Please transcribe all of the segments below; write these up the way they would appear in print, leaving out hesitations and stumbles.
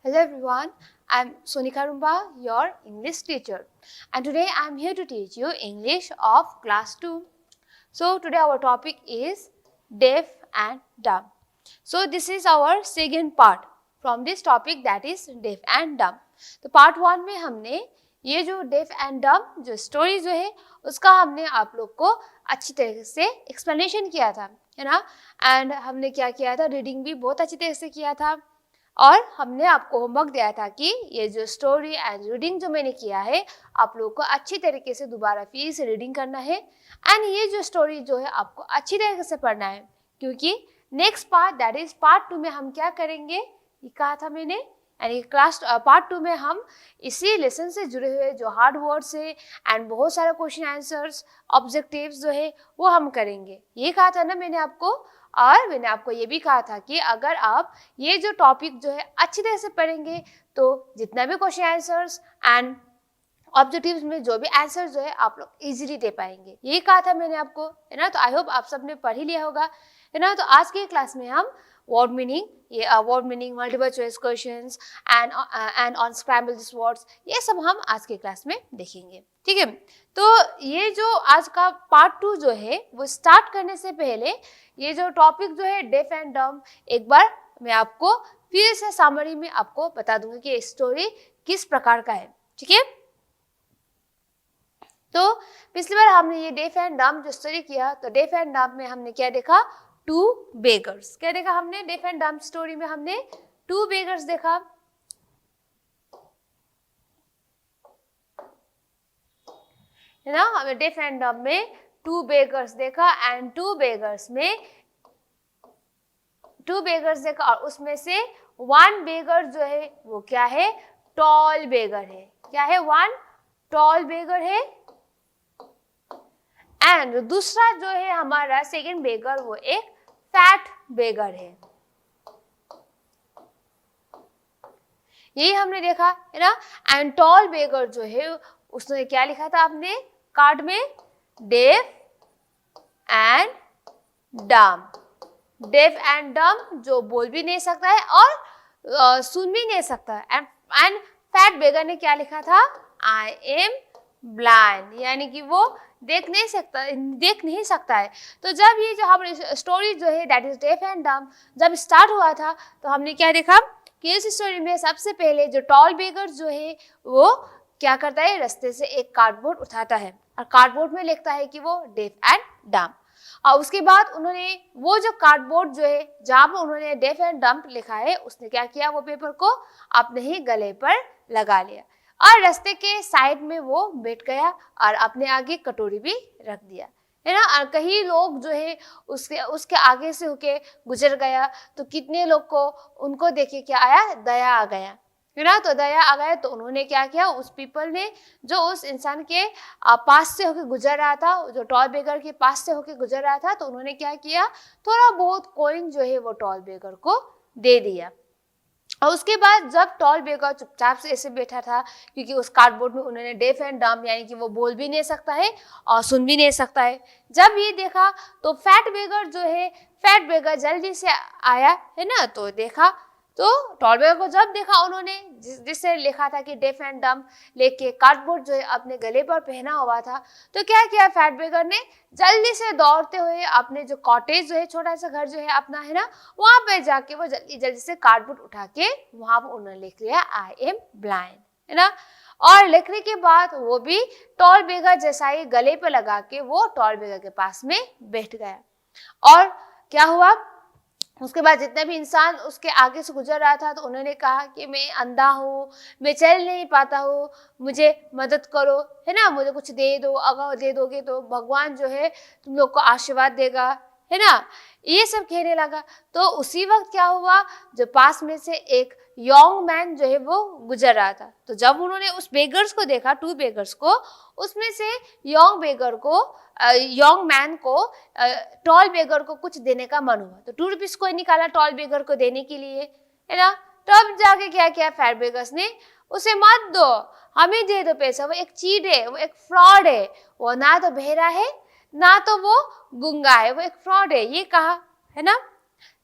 Hello everyone, I'm Sonika Rumba, your English teacher, and today I'm here to teach you English of class 2. So today our topic is deaf and dumb. So this is our second part from this topic, that is deaf and dumb. तो part 1 में हमने ये जो def and डम जो story जो है उसका हमने आप लोग को अच्छी तरीके से एक्सप्लेनेशन किया था, है ना। एंड हमने क्या किया था, रीडिंग भी बहुत अच्छी तरीके से किया था और हमने आपको होमवर्क दिया था कि ये जो स्टोरी एंड रीडिंग जो मैंने किया है आप लोगों को अच्छी तरीके से दोबारा फिर से रीडिंग करना है एंड ये जो स्टोरी जो है आपको अच्छी तरीके से पढ़ना है, क्योंकि next part that is part 2 में हम क्या करेंगे, ये कहा था मैंने, यानी क्लास पार्ट 2 में हम इसी लेसन से जुड़े हुए जो हार्ड वर्ड्स है एंड बहुत सारे क्वेश्चन आंसर्स ऑब्जेक्टिव्स जो है वो हम करेंगे, ये कहा था ना मैंने आपको। और मैंने आपको ये भी कहा था कि अगर आप ये जो टॉपिक जो है अच्छी तरह से पढ़ेंगे तो जितना भी क्वेश्चन आंसर्स एंड ऑब्जेक्टिव्स में जो भी आंसर जो है आप लोग इजीली दे पाएंगे, ये कहा था मैंने आपको, है ना। तो आई होप आप सबने पढ़ ही लिया होगा, है ना। तो आज के क्लास में हम वर्ड मीनिंग, ये word meaning, multiple choice questions and on scramble this words, ये सब हम आज के क्लास में देखेंगे, ठीक है। तो ये जो आज का पार्ट 2 जो है वो स्टार्ट करने से पहले ये जो टॉपिक जो है डेफ एंड डम, एक बार मैं आपको फिर से समरी में आपको बता दूंगी कि स्टोरी किस प्रकार का है, ठीक है। तो पिछली बार हमने ये डेफ एंड डम जो स्टोरी किया, तो डेफ एंड डम में हमने क्या देखा, 2 बेगर्स। क्या देखा हमने डेफ एंड डम स्टोरी में, हमने 2 बेगर्स देखा, है ना। हमें डेफ एंड डम में 2 बेगर्स देखा एंड 2 बेगर्स देखा और उसमें से 1 बेगर जो है वो क्या है, टॉल बेगर है। क्या है, 1 टॉल बेगर है एंड दूसरा जो है हमारा सेकंड बेगर वो एक फैट बेगर है, यही हमने देखा, है ना। एंड टॉल बेगर जो है उसने क्या लिखा था आपने कार्ड में, डेफ एंड डम। डेफ एंड डम जो बोल भी नहीं सकता है और सुन भी नहीं सकता है। एंड फैट बेगर ने क्या लिखा था, आई एम ब्लाइंड, यानी कि वो देख नहीं सकता है। तो जब ये जो हमारी स्टोरी जो है दैट इज डेफ एंड डम जब स्टार्ट हुआ था तो हमने क्या देखा कि इस स्टोरी में सबसे पहले जो टॉल बेगर जो है वो क्या करता है, रास्ते से एक कार्डबोर्ड उठाता है और कार्डबोर्ड में लिखता है कि वो डेफ एंड डम। और उसके बाद उन्होंने वो जो कार्डबोर्ड जो है जहाँ पर उन्होंने डेफ एंड डम लिखा है, उसने क्या किया, वो पेपर को अपने ही गले पर लगा लिया और रास्ते के साइड में वो बैठ गया और अपने आगे कटोरी भी रख दिया, है ना। और कई लोग जो है उसके आगे से होके गुजर गया, तो कितने लोग को उनको देखे क्या आया, दया आ गया, है ना। तो दया आ गया तो उन्होंने क्या किया, उस पीपल ने जो उस इंसान के पास से होके गुजर रहा था, जो टॉल बेगर के पास से होके गुजर रहा था, तो उन्होंने क्या किया, थोड़ा बहुत कॉइन जो है वो टॉल बेगर को दे दिया। और उसके बाद जब टॉल बेगर चुपचाप से ऐसे बैठा था, क्योंकि उस कार्डबोर्ड में उन्होंने डेफ एंड डम यानी कि वो बोल भी नहीं सकता है और सुन भी नहीं सकता है, जब ये देखा तो फैट बेगर जल्दी से आया, है ना। तो देखा तो टॉल बेगर को जब देखा उन्होंने, जिससे लिखा था कि डेफ एंड डम लेके कार्डबोर्ड जो है अपने गले पर पहना हुआ था, तो क्या किया फैट बेगर ने, जल्दी से दौड़ते हुए अपने जो कॉटेज जो है, छोटा सा घर जो है अपना, है ना, वहां पे जाके वो जल्दी से कार्डबोर्ड उठा के वहां पर उन्होंने लिख लिया आई एम ब्लाइंड, है ना। और लिखने के बाद वो भी टॉल बेगर जैसा ही गले पे लगा के वो टॉल बेगर के पास में बैठ गया। और क्या हुआ, उसके बाद जितने भी इंसान उसके आगे से गुजर रहा था तो उन्होंने कहा कि मैं अंधा हूँ, मैं चल नहीं पाता हूँ, मुझे मदद करो, है ना, मुझे कुछ दे दो, अगर दे दोगे तो भगवान जो है तुम लोग को आशीर्वाद देगा, है ना, ये सब कहने लगा। तो उसी वक्त क्या हुआ, जो पास में से एक यंग मैन जो है वो गुजर रहा था, तो जब उन्होंने उस बेगर्स को देखा, 2 बेगर्स को, उसमें से यंग मैन को टॉल बेगर को कुछ देने का मन हुआ, तो 2 रुपीज को निकाला टॉल बेगर को देने के लिए, है ना। तब जाके क्या किया फैट बेगर्स ने, उसे मत दो, हमें दे दो पैसा, वो एक चीट है, वो एक फ्रॉड है, वो ना तो बहरा है ना तो वो गुंगा है, वो एक फ्रॉड है, ये कहा, है ना।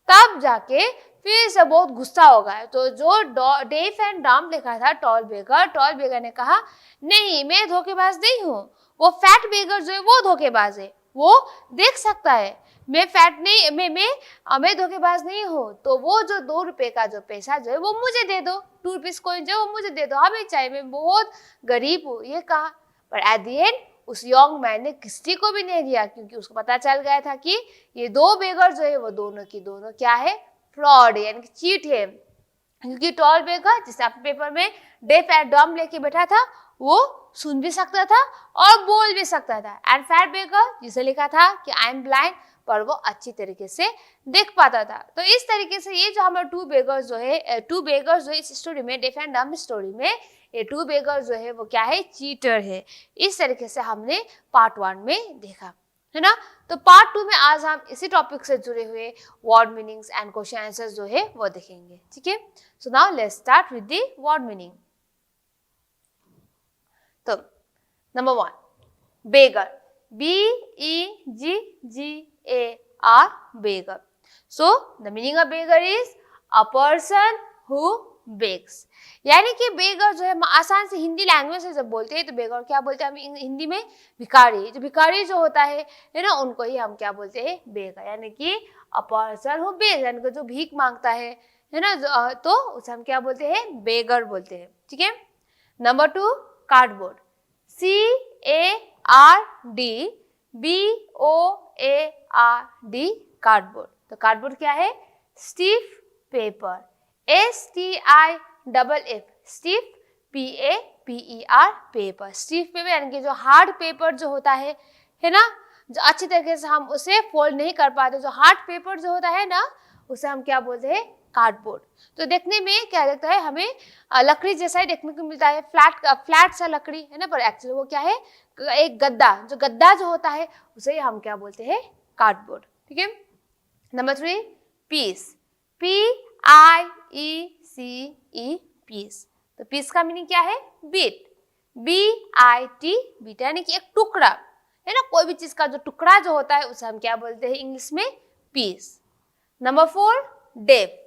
तब जाके फिर से बहुत गुस्सा हो गया। तो जो डेफ एंड डम लिखा था टॉल बेगर ने कहा नहीं, मैं धोखेबाज नहीं हूँ, वो फैट बेगर जो है वो धोखेबाज है, वो देख सकता है, मैं फैट नहीं, मैं धोखेबाज नहीं हूँ। तो वो जो 2 रुपए का जो पैसा जो है वो मुझे दे दो, 2 रुपीज कॉइन जो वो मुझे दे दो, हमें चाहिए, मैं बहुत गरीब हूँ, ये कहा। पर एट द एंड उस यंग मैन ने किसी को भी नहीं दिया, क्योंकि उसको पता चल गया था कि ये 2 बेगर जो है वो दोनों की दोनों क्या है, फ्रॉड है, यानी कि चीट है। क्योंकि टॉल बेगर जिसे अपने पेपर में डेफ एंड डम लेके बैठा था वो सुन भी सकता था और बोल भी सकता था। एंड फैट बेगर जिसे लिखा था कि आई एम ब्लाइंड, पर वो अच्छी तरीके से देख पाता था। तो इस तरीके से ये जो हमारे 2 बेगर्स जो है इस स्टोरी में, डेफ एंड डम स्टोरी में, ये 2 बेगर्स जो है वो क्या है, चीटर है। इस तरीके से हमने पार्ट 1 में देखा, है ना। तो पार्ट 2 में आज हम इसी टॉपिक से जुड़े हुए word meanings and question answers जो है वो देखेंगे, ठीक है। So now let's start with the word meaning. तो number 1, beggar, BEGGAR, beggar. So the meaning of beggar is a person who begs. यानी कि बेगर जो है आसान से हिंदी लैंग्वेज से जब बोलते हैं तो बेगर क्या बोलते हैं हम हिंदी में, भिखारी। जो भिखारी जो होता है ना, उनको ही हम क्या बोलते हैं, बेगर। यानी कि अ पर्सन हु बेग्स, यानी कि जो भीख मांगता है ना, तो उसे हम क्या बोलते हैं, बेगर बोलते हैं, ठीक है। Number 2, cardboard, CARDBOARD, cardboard. तो कार्डबोर्ड क्या है, stiff paper, STIFF, stiff, PAPER, paper, stiff paper, यानी कि जो हार्ड पेपर जो होता है ना, जो अच्छी तरीके से हम उसे फोल्ड नहीं कर पाते, जो हार्ड पेपर जो होता है ना, उसे हम क्या बोलते हैं, कार्डबोर्ड। तो देखने में क्या लगता है, हमें लकड़ी जैसा ही देखने को मिलता है, फ्लैट सा लकड़ी है ना, पर एक्चुअली वो क्या है, एक गद्दा जो होता है उसे हम क्या बोलते हैं, कार्डबोर्ड, ठीक है। Number 3, piece, PIECE, piece. तो पीस का मीनिंग क्या है, बीट, BIT, बीट, यानी कि एक टुकड़ा है ना, कोई भी चीज का जो टुकड़ा जो होता है उसे हम क्या बोलते हैं इंग्लिश में, piece. Number 4, deaf,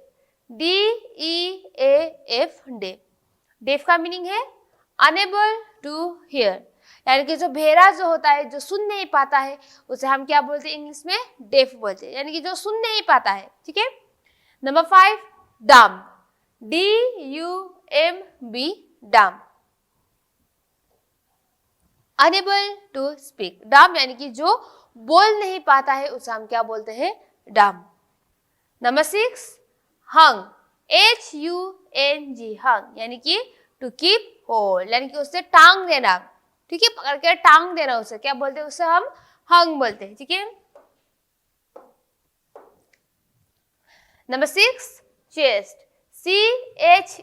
DEAF, deaf. Deaf का मीनिंग है अनेबल टू हियर, यानी कि जो बहरा जो होता है, जो सुन नहीं पाता है, उसे हम क्या बोलते हैं इंग्लिश में, डेफ बोलते हैं, यानी कि जो सुन नहीं पाता है, ठीक है। नंबर 5, डम, DUMB, डम, अनेबल टू स्पीक, डम, यानी कि जो बोल नहीं पाता है उसे हम क्या बोलते हैं, डम। नंबर 6, हंग, HUNG, हंग, यानी कि टू कीप होल्ड, यानी कि उससे टांग देना, ठीक है, पकड़ के टांग देना, उसे क्या बोलते हैं, उसे हम हंग बोलते हैं, ठीक है। Number 6, chest, CHEST,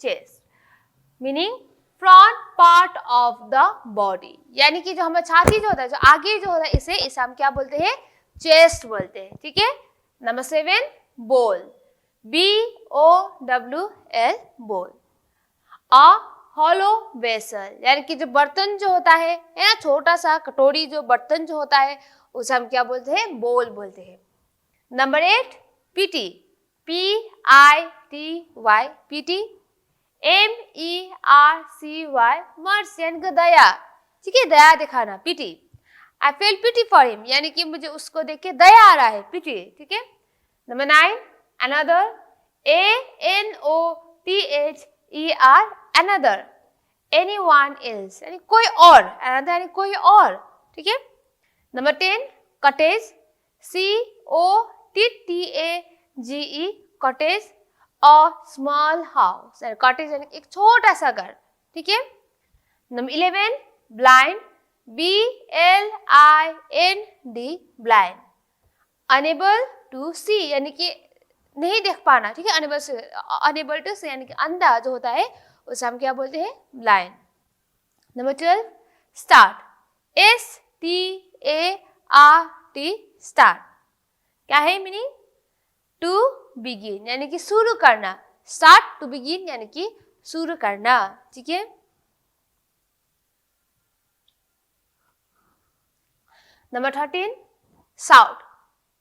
chest, meaning front part of the body, यानी कि जो हमारा छाती जो होता है, जो आगे जो होता है, इसे हम क्या बोलते हैं, चेस्ट बोलते हैं, ठीक है। नंबर 7, बोल, BOWL, बोल, अ हॉलो वेसल, यानी कि जो बर्तन जो होता है ना, छोटा सा कटोरी जो बर्तन जो होता है उसे हम क्या बोलते हैं, बोल बोलते हैं। Number 8, pity, PITY, pity, MERCY, मर्स, यानी कि दया, ठीक है, दया दिखाना, pity. I feel pity for him, यानी कि मुझे उसको देख के दया आ रहा है, पीटी, ठीक है। Number 9, another, ANOTHER, another, anyone else, यानी कोई और, अनदर यानी कोई और, ठीक है। Number 10, cottage, COTTAGE, cottage, a small house, cottage यानी एक छोटा सा घर, ठीक है। Number 11, blind, BLIND, blind, unable to see, यानी कि नहीं देख पाना, ठीक है, अनेबल टू सी, यानी कि अंधा जो होता है उसे हम क्या बोलते हैं, blind. Number 12, start, START, start, क्या है मीनिंग, टू बिगिन, यानी कि शुरू करना, स्टार्ट, टू बिगिन, यानी कि शुरू करना, ठीक है। Number 13, साउट,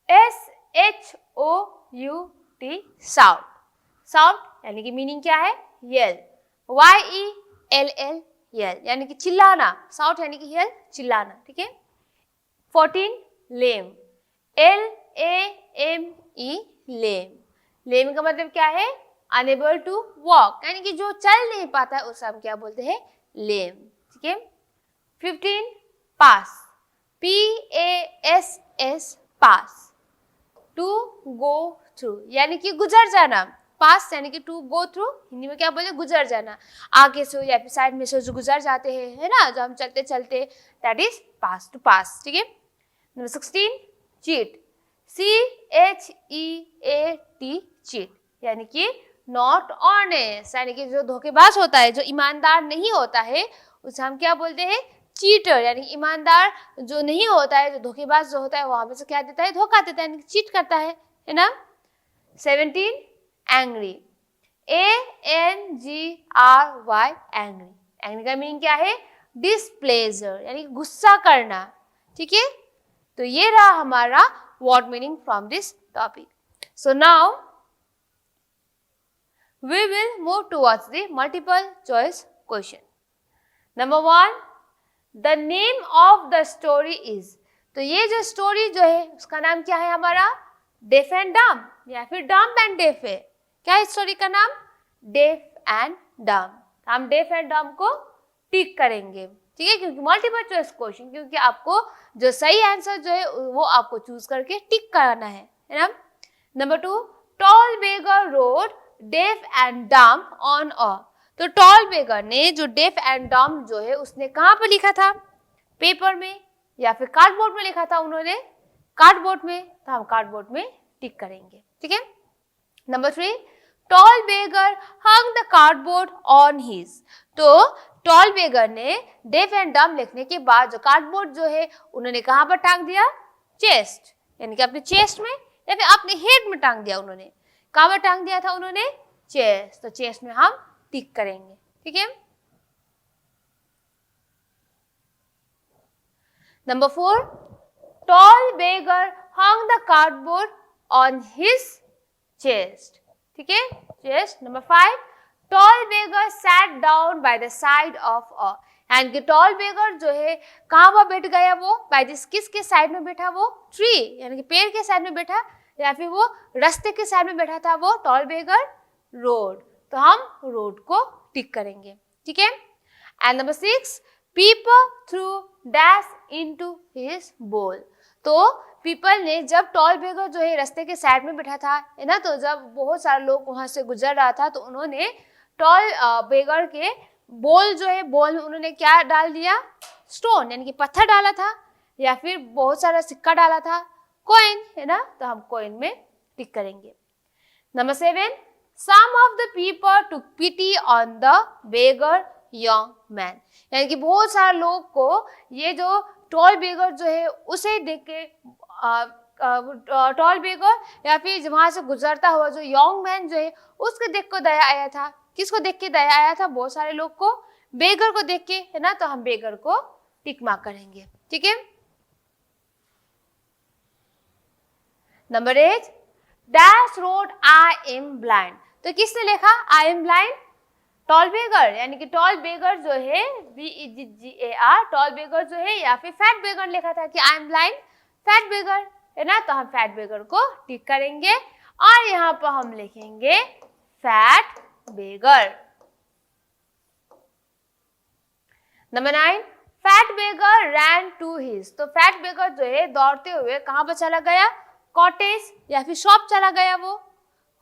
SHOUT, साउट। साउट यानी कि मीनिंग क्या है? येल। YELL येल यानी कि चिल्लाना। साउट यानी कि येल, चिल्लाना। ठीक है। 14 लेम। LAME लेम। लेम का मतलब क्या है? अनेबल टू वॉक यानी कि जो चल नहीं पाता है उसे हम क्या बोलते हैं? लेम। ठीक है। 15 pass. PASS pass. To go through यानी कि गुजर जाना। पास यानी कि टू गो थ्रू, हिंदी में क्या बोले? गुजर जाना। आगे से या फिर साइड में से जो गुजर जाते हैं, है ना, जो हम चलते चलते, दैट इज पास, टू पास। ठीक है। Number 16 cheat. CHEAT चीट यानी कि नॉट ऑनेस्ट यानी कि जो धोखेबाज होता है, जो ईमानदार नहीं होता है, उसे हम क्या बोलते हैं? चीटर। यानी ईमानदार जो नहीं होता है, जो धोखेबाज जो होता है, वो हमेशा क्या देता है? धोखा देता है, यानी कि चीट करता है ना। 17 एंग्री। ANGRY angry. एंग्री का मीनिंग क्या है? डिसप्लेजर यानी कि गुस्सा करना। ठीक है। तो ये रहा हमारा word meaning from this topic. So now we will move towards the multiple choice question. Number 1, the name of the story is। तो ये जो स्टोरी जो है उसका नाम क्या है हमारा? डेफ एंड डम या फिर डम एंड डेफ है। क्या है स्टोरी का नाम? डेफ एंड डम। हम डेफ एंड डम को टिक करेंगे। ठीक है, क्योंकि मल्टीपल चॉइस क्वेश्चन, क्योंकि आपको जो सही आंसर जो है वो आपको चूज करके टिक कराना है ना। Number 2, tall beggar wrote deaf and dumb on a. तो टॉल बेगर ने जो डेफ एंड डम जो है उसने कहाँ पर लिखा था? पेपर में या फिर कार्डबोर्ड में लिखा था उन्होंने? कार्डबोर्ड में, तो हम कार्डबोर्ड में टिक करेंगे। ठीक है। Number 3, tall beggar hung the cardboard on his. तो टॉल बेगर ने डेफ एंड डम लिखने के बाद जो कार्डबोर्ड जो है उन्होंने कहाँ पर टांग दिया? चेस्ट यानी कि अपने चेस्ट में या फिर अपने हेड में टांग दिया उन्होंने। कहाँ पर टांग दिया था उन्होंने? चेस्ट। तो चेस्ट में हम टिक करेंगे। ठीक है। Number 4, tall beggar hung the cardboard on his chest. ठीक है, chest. Number 5, tall beggar sat down by the side of a. And कि टॉल बेगर जो है कहाँ पर बैठ गया? वो बाय दिस किसके साइड में बैठा? वो ट्री यानी कि पेड़ के साइड में बैठा, या फिर वो रास्ते के साइड में बैठा था वो टॉल बेगर? रोड। तो हम रोड को टिक करेंगे। ठीक है। And number 6, people through dash into his बोल। तो पीपल ने जब टॉल बेगर जो है रास्ते के साइड में बैठा था, है ना, तो जब बहुत सारे लोग वहां से गुजर रहा था तो उन्होंने टॉल बेगर के बोल जो है, बोल में उन्होंने क्या डाल दिया? स्टोन यानी कि पत्थर डाला था, या फिर बहुत सारा सिक्का डाला था, कॉइन, है ना, तो हम कॉइन में टिक करेंगे। Number 7, some of the people took pity on the beggar young man. यानी कि बहुत सारे लोग को ये जो टॉल बेगर जो है उसे देख के टॉल बेगर या फिर वहां से गुजरता हुआ जो यंग मैन जो है उसको देख को दया आया था। किसको देख के दया आया था? बहुत सारे लोग को, बेगर को देख के, है ना, तो हम बेगर को टिक मार्क करेंगे। ठीक है। Number 8, dash road I am blind. तो किसने लिखा आई एम ब्लाइंड? टॉल बेगर यानी कि टॉल बेगर जो है BEGAR, टॉल बेगर जो है, या फिर फैट बेगर लिखा था कि आई एम ब्लाइंड, फैट बेगर, है ना, तो हम फैट बेगर को टिक करेंगे और यहाँ पर हम लिखेंगे fat beggar. Number 9, fat beggar ran to his. तो फैट बेगर जो है दौड़ते हुए कहाँ पर चला गया? कॉटेज या फिर शॉप चला गया। वो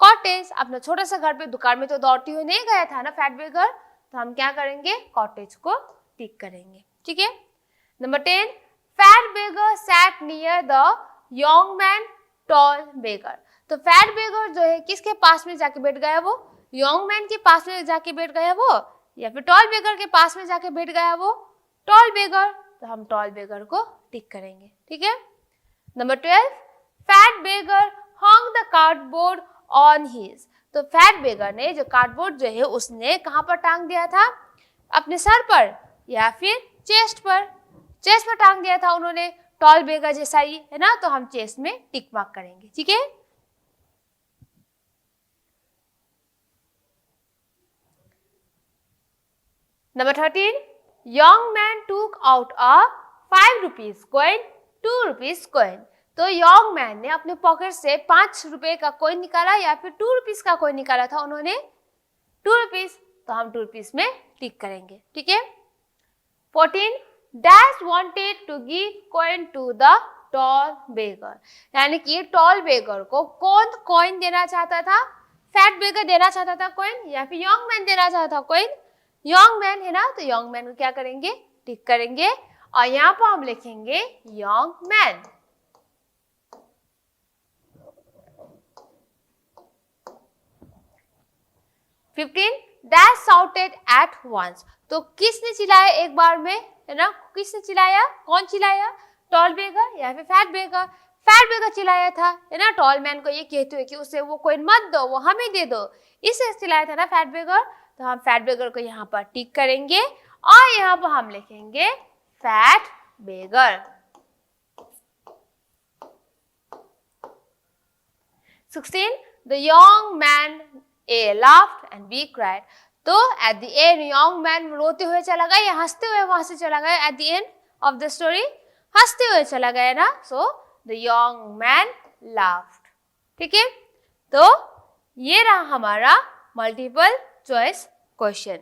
कॉटेज, अपना छोटा सा घर पे, दुकान में तो दौड़ती हुई नहीं गया था ना फैट बेगर, तो हम क्या करेंगे? कॉटेज को टिक करेंगे। ठीक है। Number 10, fat beggar sat near the young man tall beggar. तो फैट बेगर जो है किसके पास में जाके बैठ गया? वो यंग मैन के पास में जाके बैठ गया वो, या फिर टॉल बेगर के पास में जाके बैठ गया वो टॉल बेगर, तो हम टॉल बेगर को टिक करेंगे। ठीक है। Number 12, fat beggar hung the cardboard on his. तो फैट बेगर ने जो कार्डबोर्ड जो है उसने कहाँ पर टांग दिया था? अपने सर पर या फिर चेस्ट पर? चेस्ट पर टांग दिया था उन्होंने, टॉल बेगर जैसा ही, है ना, तो हम चेस्ट में टिक मार्क करेंगे। ठीक है। Number 13, young man took out a 5 rupees coin, 2 rupees coin. तो young man ने अपने पॉकेट से 5 रुपए का कॉइन निकाला या फिर 2 रुपीस का कॉइन निकाला था उन्होंने 2 रुपीस, तो हम 2 रुपीस में टिक करेंगे, ठीक है। 14, Dash wanted to give coin to the tall beggar. यानी कि टॉल बेगर को कौन कॉइन देना चाहता था? फैट बेगर देना चाहता था कॉइन या फिर यंग मैन देना चाहता था कॉइन? यंग मैन है ना, तो यंग मैन को क्या करेंगे? टिक करेंगे और यहाँ पर हम लिखेंगे young man. Fifteen, Dash shouted at once. तो किसने चिल्लाया एक बार में, है ना? किसने चिल्लाया? कौन चिल्लाया? टॉल बेगर या फिर फैट बेगर? फैट बेगर चिल्लाया था, है ना? टॉल मैन को ये कहते हुए कि उसे वो कॉइन मत दो, वो हमें दे दो, इसे चिल्लाया था ना फैट बेगर। तो हम फैट बेगर को यहाँ पर टिक करेंगे और यहाँ पर हम लिखेंगे fat beggar. 16, the young man laughed and B cried. तो at the end young man रोते हुए चला गया या हंसते हुए वहां से चला गया? At the end of the story हंसते हुए चला गया ना, so the young man laughed, ठीक है। तो ये रहा हमारा मल्टीपल चॉइस क्वेश्चन,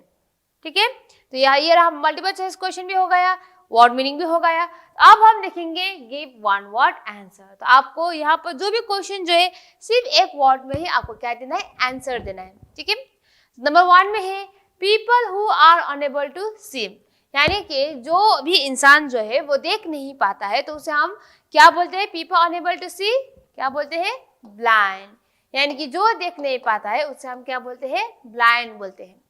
ठीक है। तो ये रहा मल्टीपल चॉइस क्वेश्चन भी हो गया, वर्ड मीनिंग भी हो गया। अब हम देखेंगे गिव वन वर्ड आंसर। तो आपको यहाँ पर जो भी क्वेश्चन जो है सिर्फ एक वर्ड में ही आपको क्या देना है? आंसर देना है, ठीक है। नंबर 1 में है people who are unable to see, यानी कि जो भी इंसान जो है वो देख नहीं पाता है तो उसे हम क्या बोलते हैं? पीपल अनेबल टू सी क्या बोलते हैं? ब्लाइंड। यानी कि जो देख नहीं पाता है उसे हम क्या बोलते हैं? ब्लाइंड बोलते हैं।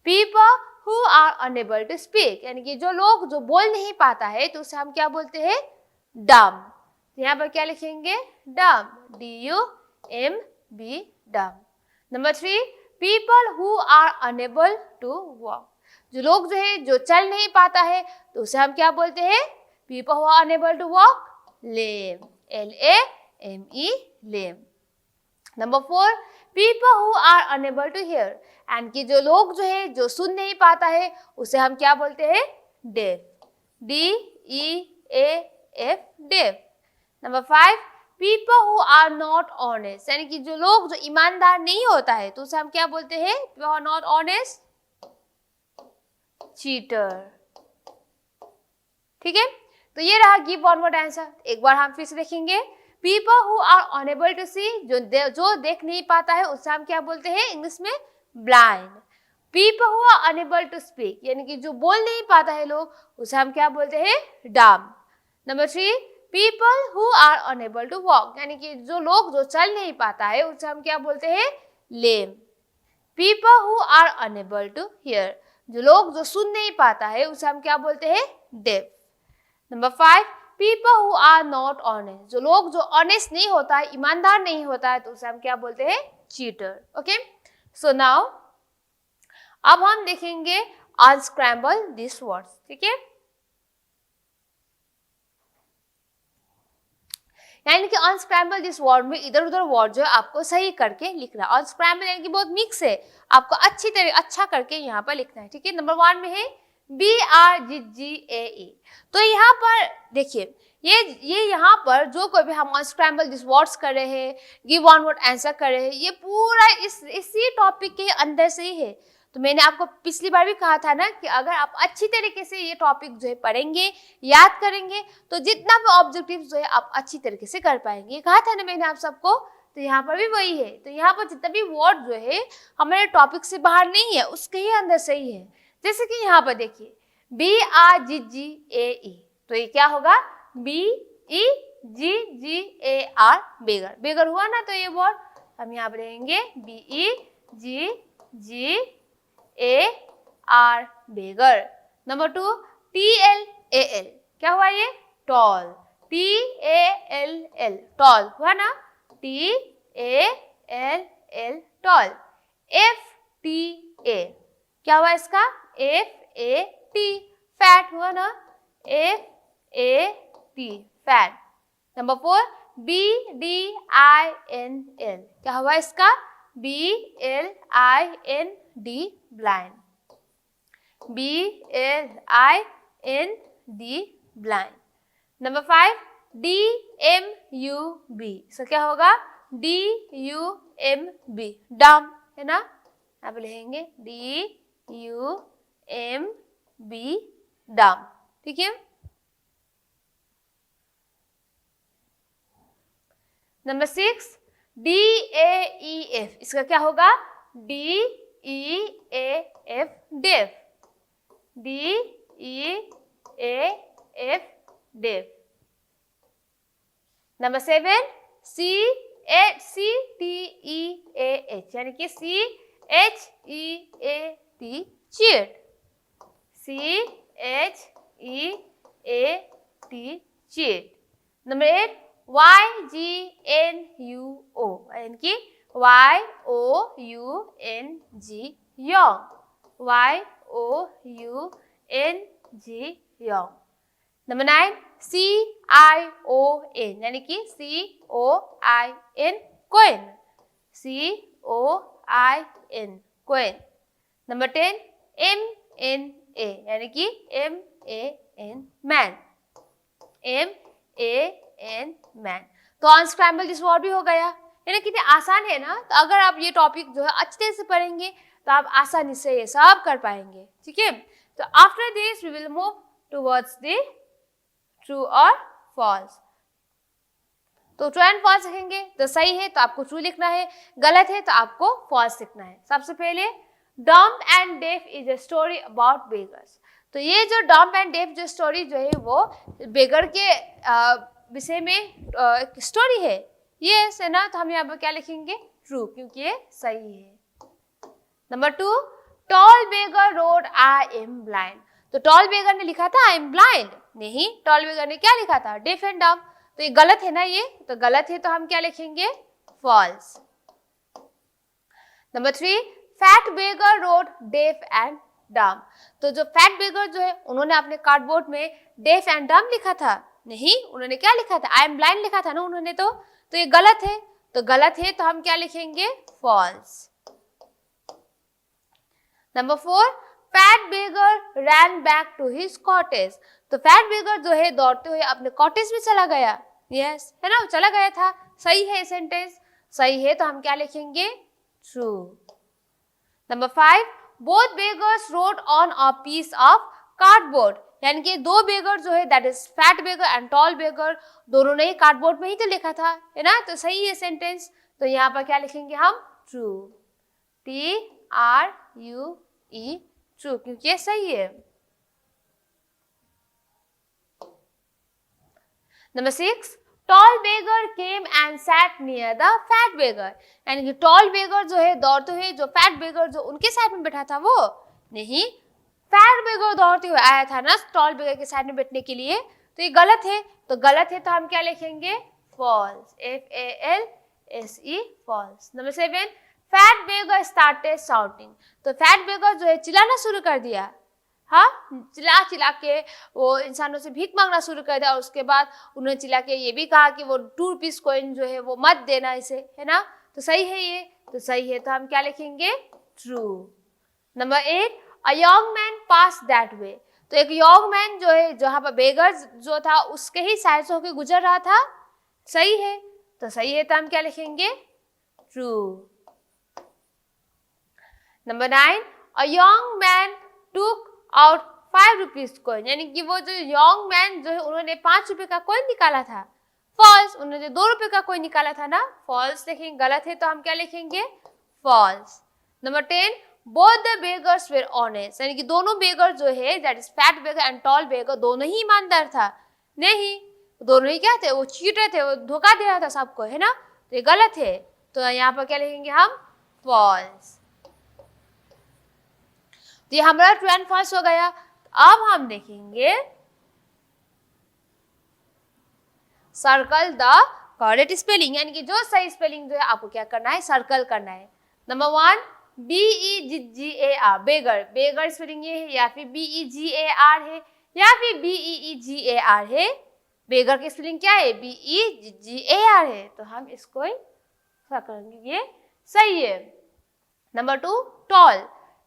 People who are unable to speak, यानी कि जो लोग जो बोल नहीं पाता है तो उसे हम क्या बोलते हैं? डम। तो यहाँ पर क्या लिखेंगे? डम, DUMB, डम। Number 3, people who are unable to walk, जो लोग जो है जो चल नहीं पाता है तो उसे हम क्या बोलते हैं? People who are unable to walk, lame, LAME, lame. Number 4, people who are unable to hear, and कि जो लोग जो है जो सुन नहीं पाता है उसे हम क्या बोलते हैं? Deaf, DEAF, deaf. Number 5, people who are not honest, यानी कि जो लोग जो ईमानदार नहीं होता है तो उसे हम क्या बोलते हैं? People who are not honest, cheater, ठीक है। तो ये रहा गिव वन वर्ड आंसर। एक बार हम फिर से देखेंगे, people who are unable to see, जो देख नहीं पाता है उसे हम क्या बोलते हैं? इंग्लिश में blind. People who are unable to speak, यानी कि जो बोल नहीं पाता है लोग उसे हम क्या बोलते हैं? Dumb. Number 3, people who are unable to walk, यानी कि जो लोग जो चल नहीं पाता है उसे हम क्या बोलते हैं? Lame. People who are unable to hear, जो लोग जो सुन नहीं पाता है उसे हम क्या बोलते हैं? Deaf. Number 5, people who are not honest, जो लोग जो ऑनेस्ट नहीं होता है, ईमानदार नहीं होता है तो उसे हम क्या बोलते हैं? चीटर। ओके, सो नाउ अब हम देखेंगे अनस्क्रैम्बल दिस वर्ड्स, ठीक है। यानी कि अनस्क्रैम्बल दिस वर्ड में इधर उधर वर्ड जो है आपको सही करके लिखना है। अनस्क्रैम्बल यानी कि बहुत मिक्स है, आपको अच्छी तरह अच्छा करके यहाँ पर लिखना है, ठीक है। नंबर 1 में है BRGGAE। तो यहाँ पर देखिए ये यहाँ पर जो कोई भी हम अनस्क्रैम्बल दिस वर्ड्स कर रहे हैं, गिव वन वर्ड आंसर कर रहे हैं, ये पूरा इसी टॉपिक के अंदर से ही है। तो मैंने आपको पिछली बार भी कहा था ना कि अगर आप अच्छी तरीके से ये टॉपिक जो है पढ़ेंगे, याद करेंगे तो जितना भी ऑब्जेक्टिव जो है आप अच्छी तरीके से कर पाएंगे। कहा था ना मैंने आप सबको, तो यहाँ पर भी वही है। तो यहाँ पर जितना भी वर्ड जो है हमारे टॉपिक से बाहर नहीं है, उसके ही अंदर से ही है। जैसे कि यहाँ पर देखिए BRGGAE, तो ये क्या होगा? BEGGAR, बेगर। बेगर हुआ ना, तो ये वर्ड हम यहाँ पर रहेंगे BEGGAR, बेगर। नंबर 2 TLAL, क्या हुआ? ये टॉल, TALL, टॉल हुआ ना, TALL, टॉल। FTA, क्या हुआ इसका? FAT, फैट हुआ ना, FAT, फैट। नंबर 4 BLIND, क्या हुआ इसका? BLIND, blind. B-L-I-N-D, blind. Number 5, D-M-U-B, इसका क्या होगा? D-U-M-B, डम, है ना? आप लिखेंगे D-U-M-B, डम, ठीक है? नंबर 6, D-A-E-F, इसका क्या होगा? D-E-A-F, def, D-E-A-F, def. Number 7, C-H-C-T-E-A-H, यानी कि C-H-E-A-T, cheat, C-H-E-A-T, cheat. Number 8, Y-G-N-U-O, यानी कि Y-O-U-N-G, Yong, Y-O-U-N-G, Yong. Number 9, C-I-O-N, यानी कि C-O-I-N, coin, C-O-I-N, coin. Number 10, M-N-A, यानी कि M-A-N, मैन, M-A-N, मैन. तो अनस्क्रैम्बल दिस वर्ड भी हो गया, यानी कितने आसान है ना. तो अगर आप ये टॉपिक जो है अच्छे से पढ़ेंगे तो आप आसानी से ये सब कर पाएंगे, ठीक है. तो after this we will move towards the true और फॉल्स. तो ट्रू एंड फॉल्स लिखेंगे, तो सही है तो आपको ट्रू लिखना है, गलत है तो आपको फॉल्स लिखना है. सबसे पहले dumb and deaf is a story about beggars. तो ये जो डम्ब एंड डेफ जो स्टोरी जो है वो बेगर के विषय में एक स्टोरी है, ये है ना. तो हम यहाँ पर क्या लिखेंगे? ट्रू, क्योंकि ये सही है. Number 2, tall beggar wrote I am blind. तो टॉल बेगर ने लिखा था आई एम ब्लाइंड, नहीं, टॉल बेगर ने क्या लिखा था? Deaf and dumb. तो ये गलत है ना, ये तो गलत है, तो हम क्या लिखेंगे? False. Number 3, fat beggar wrote deaf and dumb. तो जो फैट बेगर जो है उन्होंने अपने कार्डबोर्ड में डेफ एंड डम्ब लिखा था, नहीं, उन्होंने क्या लिखा था? आई एम ब्लाइंड लिखा था ना उन्होंने. तो ये गलत है, तो गलत है तो हम क्या लिखेंगे? False. Number 4, fat beggar ran back to his cottage. तो फैट बेगर जो है दौड़ते हुए अपने कॉटेज में चला गया, यस, है ना, चला गया था. सही है सेंटेंस, सही है तो हम क्या लिखेंगे? True. Number 5, both beggars rode on a piece of cardboard. यानी कि दो बेगर जो है that is fat beggar and tall beggar, दोनों ने ही कार्डबोर्ड में ही तो लिखा था, है ना. तो सही है सेंटेंस, तो यहाँ पर क्या लिखेंगे हम? ट्रू, T-R-U-E, ट्रू, क्योंकि ये सही है. Number 6, tall beggar came and sat near the fat beggar. यानी कि टॉल बेगर जो है दौड़ते हुए जो फैट बेगर जो उनके साइड में बैठा था वो, नहीं, फैट बेगर दौड़ते हुए आया था ना टॉल बेगर के साइड में बैठने के लिए. तो ये गलत है, तो गलत है तो हम क्या लिखेंगे? False, F-A-L-S-E, false. Number 7, fat beggar started shouting. तो फैट बेगर जो है चिल्लाना शुरू कर दिया, हाँ, चिल्ला चिल्ला के वो इंसानों से भीख मांगना शुरू कर दिया. और उसके बाद उन्होंने चिल्ला के ये भी कहा कि वो 2 रुपीस कॉइन जो है वो मत देना इसे, है ना. तो सही है ये, तो सही है तो हम क्या लिखेंगे? True. Number 8, a young man pass that way. तो एक यंग मैन जो है जहाँ पर बेगर जो था उसके ही साइड से होकर गुजर रहा था, सही है, तो सही है तो हम क्या लिखेंगे? ट्रू. नंबर 9, अ young man took out 5 rupees coin. यानी कि वो जो यंग मैन जो है उन्होंने 5 रुपए का कॉइन निकाला था. फॉल्स, उन्होंने 2 रुपए का कॉइन निकाला था ना. फॉल्स लिखेंगे, गलत है तो हम क्या लिखेंगे? False. Number 10, both the beggars were honest. यानी कि दोनों बेगर जो है that is fat beggar and tall beggar, दोनों ही ईमानदार था, नहीं, दोनों ही क्या थे? वो चीटर थे, वो धोखा दे रहा था सबको, है ना. तो ये गलत है, तो यहाँ पर क्या लिखेंगे हम? फॉल्स. तो ये हमारा ट्रू एंड फॉल्स हो गया. अब हम देखेंगे सर्कल द करेक्ट स्पेलिंग, यानी कि जो सही स्पेलिंग जो है आपको क्या करना है? सर्कल करना है. नंबर 1, B-E-G-A-R, बेगर. बेगर स्पेलिंग ये है, या फिर B-E-G-A-R है, या फिर B-E-E-G-A-R है. बेगर की स्पेलिंग क्या है? B-E-G-A-R है, तो हम इसको सर्कल करेंगे, ये सही है. Number 2, toll.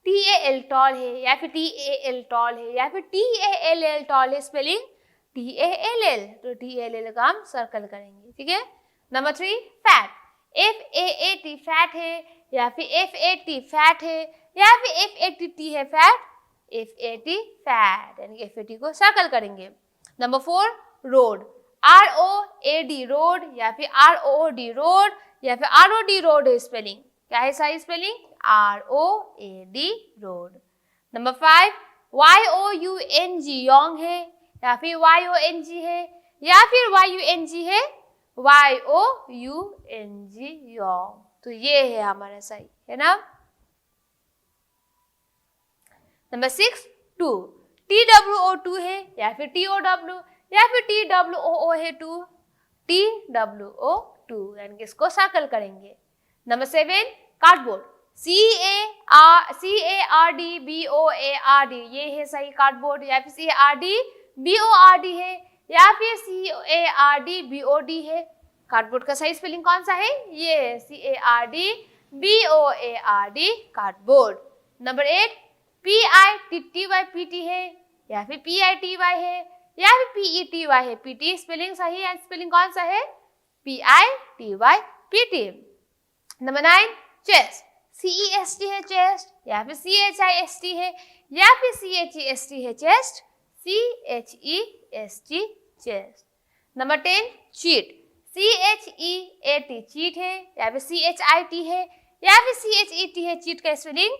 TAL टॉल है या फिर TAL टॉल है या फिर TALL टॉल है, स्पेलिंग TALL, तो TALL का हम सर्कल करेंगे, ठीक है। नंबर 3 फैट, FAAT फैट है या फिर FAT फैट है या फिर FATT है फैट, FAT फैट, यानी कि FAT को सर्कल करेंगे। नंबर 4 रोड, ROAD रोड या फिर ROD रोड या फिर ROD रोड है, स्पेलिंग क्या है सही spelling, ROAD road. Number 5 YOUNG Yong है या फिर YONG है या फिर YUNG है, YOUNG योंग, तो ये है हमारा सही, है ना। नंबर 6 टू, TWO2 है या फिर TOW या फिर TWOO है, टू TWO2, यानी कि इसको सर्कल करेंगे। नंबर 7 कार्डबोर्ड, CARDBOARD, ये है सही कार्डबोर्ड या फिर CARDBORD है या फिर CARDBOD है। कार्डबोर्ड का सही स्पेलिंग कौन सा है, ये है CARDBOARD कार्डबोर्ड। नंबर 8 PITTYPT है या फिर PITY है या फिर PETY है, PT स्पेलिंग सही है, स्पेलिंग कौन सा है, PITYPT। नंबर 9 चेस्ट, CEST है चेस्ट या फिर CHIST है या फिर CHEST है chest, CHEST chest. Number 10 cheat, CHEAT cheat है या फिर CHIT है या फिर CHET है, चीट का स्पेलिंग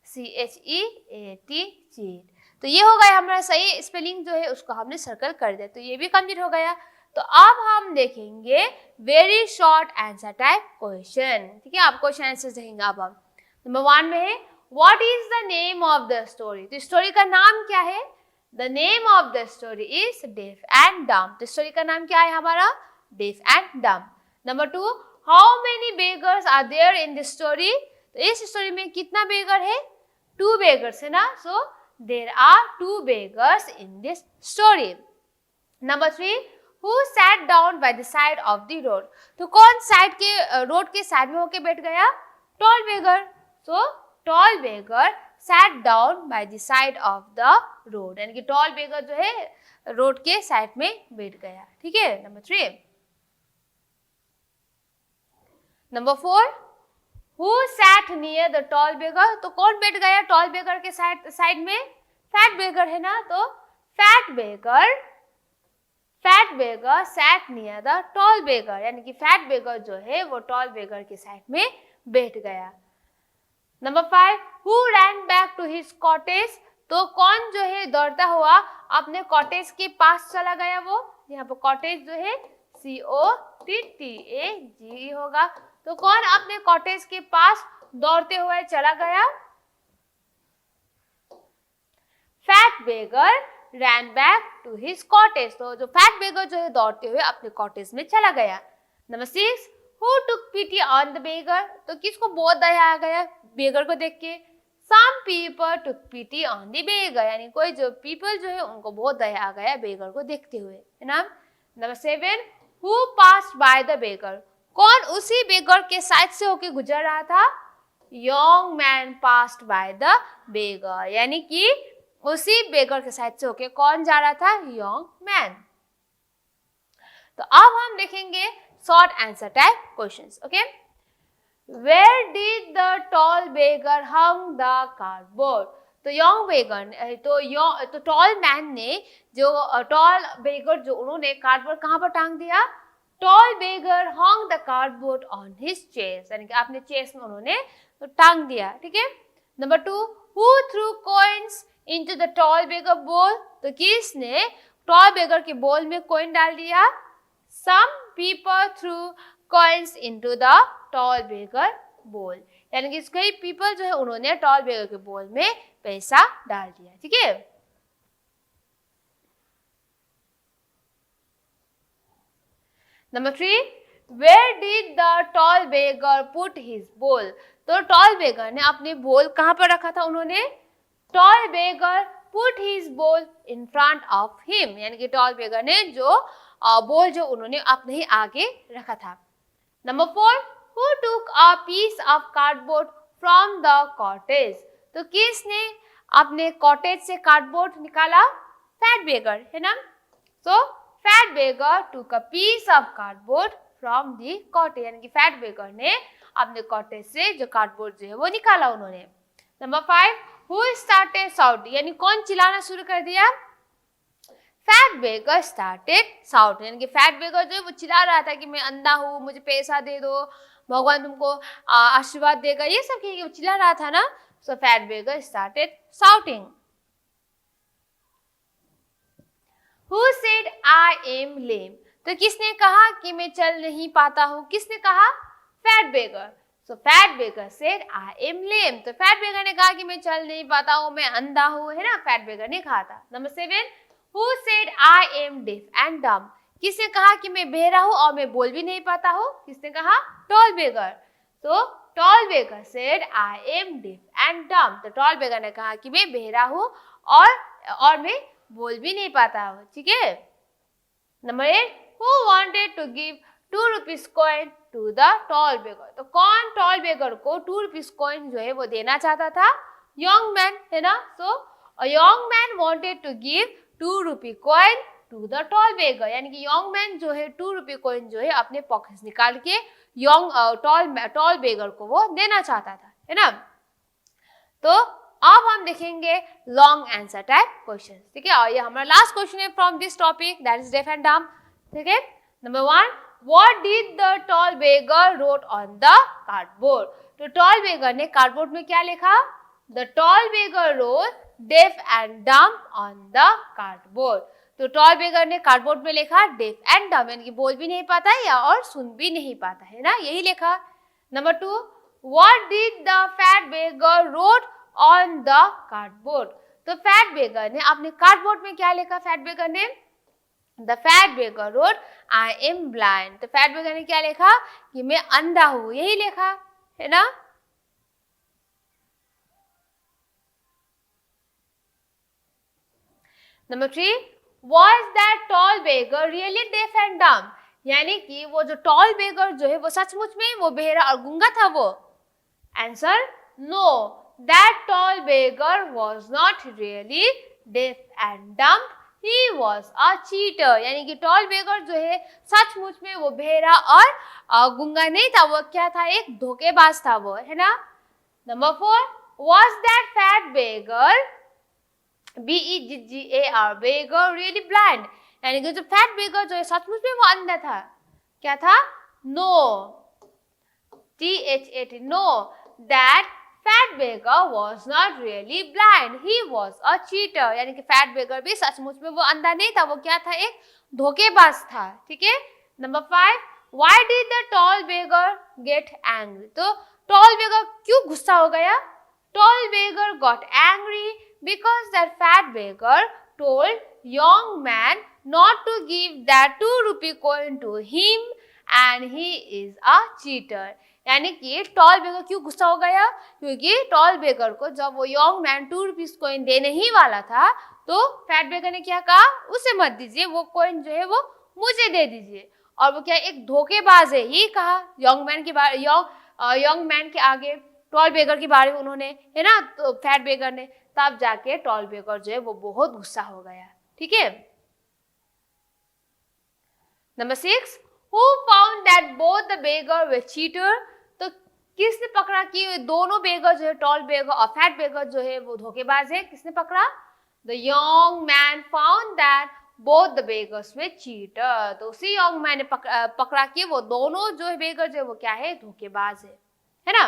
CHEAT चीट। तो ये हो गया हमारा सही स्पेलिंग जो है उसको हमने सर्कल कर दिया, तो ये भी कंप्लीट हो गया। तो अब हम देखेंगे very short answer type question, ठीक है। आप क्वेश्चन आंसर देखेंगे। अब हम नंबर 1 में है what is the name of the story, तो स्टोरी का नाम क्या है, the name of the story is deaf and dumb, तो स्टोरी का नाम क्या है हमारा, deaf and dumb. Number 2 how many beggars are there in this story, तो इस स्टोरी में कितना बेगर है, 2 बेगर्स है ना, so there are 2 beggars in this story. Number 3 Who sat down by the side of the road, तो कौन side के रोड के साइड में होके बैठ गया, tall beggar, so tall beggar sat down by the side of the road, यानी कि टॉल बेगर जो है रोड के साइड में बैठ गया, ठीक है। Number 3 number 4 Who sat near the tall beggar, तो कौन बैठ गया टॉल बेगर के साइड में, फैट बेगर है ना, तो fat beggar sat near the tall beggar, यानी कि फैट बेगर जो है वो टॉल बेगर के साइड में बैठ गया। Number 5 who ran back to his cottage, तो कौन जो है दौड़ता हुआ अपने कॉटेज के पास चला गया, वो यहाँ पर कॉटेज जो है COTTAG होगा, तो कौन अपने कॉटेज के पास दौड़ते हुए चला गया, fat beggar ran back to his cottage, तो जो फैट बेगर जो है दौड़ते हुए अपने कॉटेज में चला गया। Number 6 who took pity on the beggar, तो किसको बहुत दया आ गया बेगर को देख के, some people took pity on the beggar, यानी कोई जो पीपल जो है उनको बहुत दया आ गया बेगर को देखते हुए, है ना। Number 7 who passed by the beggar, कौन उसी बेगर के साइड से होके गुजर रहा था, young man passed by the beggar, यानी कि उसी बेगर के साइड से होके कौन जा रहा था, यंग मैन। तो अब हम देखेंगे short answer type questions, okay. Where did the tall beggar hung the cardboard, तो यंग बेगर तो टॉल मैन ने जो टॉल बेगर जो उन्होंने कार्डबोर्ड कहाँ पर टांग दिया, tall beggar hung the cardboard on his chest, यानी कि अपने चेस्ट में उन्होंने टांग दिया, ठीक है। Number 2 who through coins into the tall beggar bowl, तो किसने टॉल बेगर के बोल में कॉइन डाल दिया, some people threw coins into the tall beggar bowl, यानी कि कई पीपल जो है उन्होंने टॉल बेगर के बोल में पैसा डाल दिया, ठीक है। Number 3 where did the tall beggar put his bowl, तो टॉल बेगर ने अपने बोल कहाँ पर रखा था, उन्होंने टॉल बेगर पुट हिज बोल इन फ्रंट ऑफ हिम, यानी कि टॉल बेगर ने जो बोल जो उन्होंने अपने ही आगे रखा था। Number 4 who took a piece of cardboard from the cottage, तो किसने अपने कॉटेज से कार्डबोर्ड निकाला? फैट बेगर, है ना। सो fat beggar took a piece of cardboard from the cottage, यानी कि फैट बेगर ने अपने कॉटेज से जो कार्डबोर्ड जो है वो निकाला उन्होंने। नंबर 5, हु स्टार्टेड शाउटिंग, यानी कौन चिल्लाना शुरू कर दिया? फैट बेगर स्टार्टेड शाउटिंग, यानी कि फैट बेगर जो है वो चिल्ला रहा था कि मैं अंधा हूँ, मुझे पैसा दे दो, भगवान तुमको आशीर्वाद देगा, ये सब वो चिल्ला रहा था ना। सो fat beggar started shouting. Who said I am lame? तो किसने कहा कि मैं चल नहीं पाता हूँ? किसने कहा? Fat beggar. So fat beggar said I am lame। तो फैट बेगर ने कहा कि मैं चल नहीं पाता हूँ, मैं अंधा हूँ, है ना, फैट बेगर ने कहा था। Number 7, Who said I am deaf and dumb? किसने कहा कि मैं बहरा हूँ और मैं बोल भी नहीं पाता हूँ? किसने कहा? Tall beggar. तो tall beggar said I am deaf and dumb। तो टॉल बेगर ने कहा कि मैं बहरा हूँ और मैं बोल भी नहीं पाता हूँ, ठीक है। Number 8, Who wanted to give 2 rupees coin to the tall beggar? तो कौन टॉल बेगर को 2 rupees coin जो है वो देना चाहता था? यंग मैन, है ना। So a young man wanted to give 2 rupee coin to the tall beggar, यानी कि यंग मैन जो है 2 rupee coin जो है अपने पॉकेट से निकाल के टॉल बेगर को वो देना चाहता था, है ना। तो अब हम देखेंगे लॉन्ग आंसर टाइप क्वेश्चन, ठीक है। और ये हमारा लास्ट क्वेश्चन है from this topic, that is deaf and dumb, ठीक है। Number 1, what did the tall beggar wrote on the cardboard? तो टॉल बेगर ने कार्डबोर्ड में क्या लिखा? The tall beggar wrote deaf and dumb on the cardboard. तो tall beggar ने cardboard में लिखा डेफ एंड डम्ब, यानी कि बोल भी नहीं पाता है या और सुन भी नहीं पाता है ना, यही लिखा। Number 2, what did the fat beggar wrote on the cardboard? तो फैट बेगर ने अपने कार्डबोर्ड में क्या लिखा? फैट बेगर ने the fat beggar road I am blind. तो फैट बेगर ने क्या लिखा? कि मैं अंधा हूं, यही लिखा, है ना। Number 3, was that tall beggar really deaf and dumb? यानी कि वो जो टॉल बेगर जो है वो सचमुच में वो बहरा और गूंगा था वो? Answer, no, that tall beggar was not really deaf and dumb, he was a cheater। यानी कि टॉल बेगर जो है सचमुच में वो बहरा और गूंगा नहीं था, वो क्या था? एक धोखेबाज था वो, है ना। Number 4, was that fat beggar beggar beggar really blind? यानी कि जो फैट बेगर जो है सचमुच में वो अंधा था, क्या था? No, THAT, no, that fat beggar was not really blind, he was a cheater। यानी कि फैट बेगर भी सचमुच में वो अंधा नहीं था, वो क्या था? एक धोखेबाज था, ठीक है। Number 5, why did the tall beggar get angry? तो टॉल बेगर क्यों गुस्सा हो गया? Tall beggar got angry because that fat beggar told young man not to give that 2 rupee coin to him and he is a cheater। यानी कि tall बेगर क्यों गुस्सा हो गया? क्योंकि टॉल बेगर को जब वो यंग मैन 2 रुपीस कॉइन देने ही वाला था तो फैट बेगर ने क्या कहा? उसे मत दीजिए, वो कॉइन जो है वो मुझे दे दीजिए। और वो क्या एक धोखेबाज है, ये कहा यंग मैन के आगे टॉल बेगर के बारे में उन्होंने, है ना। तो फैट बेगर ने तब जाके टॉल बेगर जो है वो बहुत गुस्सा हो गया, ठीक है। Number 6, Who found that both the beggar were cheater? तो किसने पकड़ा कि दोनों बेगर जो है टॉल बेगर और फैट बेगर जो है वो धोखेबाज है? किसने पकड़ा? The young man found that both the beggars were cheater। तो उसी young man ने पकड़ा कि वो दोनों जो है बेगर जो है वो क्या है? धोखेबाज है ना।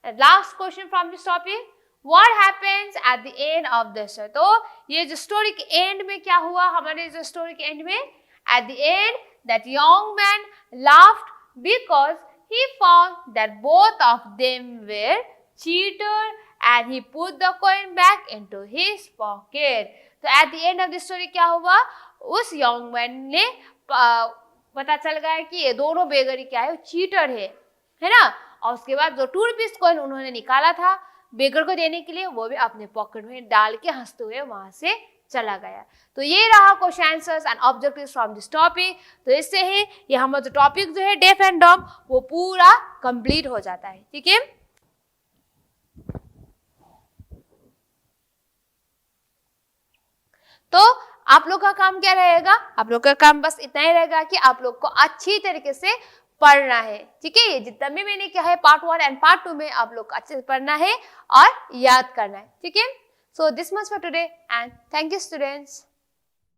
Last question from this topic, What happens at the end of the story? तो ये जो स्टोरी के एंड में क्या हुआ? हमारे जो स्टोरी के एंड में, at the end that young man laughed because he found that both of them were cheater and he put the coin back into his pocket। तो at the end of the story क्या हुआ? उस young man ने पता चल गया कि ये दोनों बेगरी क्या है? चीटर है ना। और उसके बाद जो 2 रुपीस कॉइन उन्होंने निकाला था बेगर को देने के लिए, वो भी अपने पॉकेट में डाल के हंसते हुए वहां से चला गया। तो ये रहा question answers and objectives from this topic. तो इससे ही ये हमारा जो टॉपिक जो है डेफ एंड डम्ब वो पूरा कंप्लीट हो जाता है, ठीक है। तो आप लोग का काम क्या रहेगा, आप लोग का काम बस इतना ही रहेगा कि आप लोग को अच्छी तरीके से पढ़ना है, ठीक है। ये जितना भी मैंने क्या है पार्ट 1 एंड पार्ट 2 में आप लोग को अच्छे से पढ़ना है और याद करना है, ठीक है। So this much for today and thank you students.